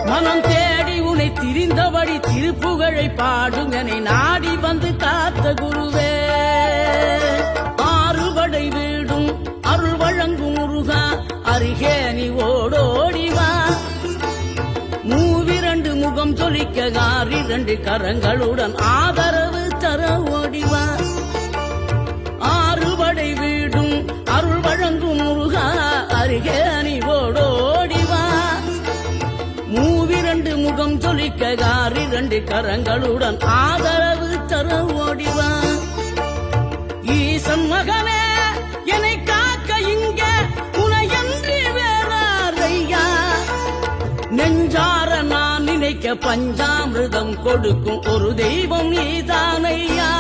மனம் தேடி உனை திரிந்தபடி திருப்புகழை பாடும் என்னை நாடி வந்து காத்த குருவே. ஆறுபடை வீடும் அருள் வழங்கும் முருகா அருகே நீ ஓடோடிவா. மூவிரண்டு முகம் ஜொலிக்க 2 கரங்களுடன் ஆதரவு தர ஓடிவா. ஆறுபடை வீடும் அருள் வழங்கும் முருகா அருகே நீ ஓடோடிவா. மூவிரண்டு முகம் ஜொலிக்க 2 கரங்களுடன் ஆதரவு தர ஓடிவா. ஈசன் மகனே என்னை காக்க இங்க உனையன்றி வேறாரையா. நெஞ்சார நான் நினைக்க பஞ்சாமிர்தம் கொடுக்கும் ஒரு தெய்வம் நீதானையா.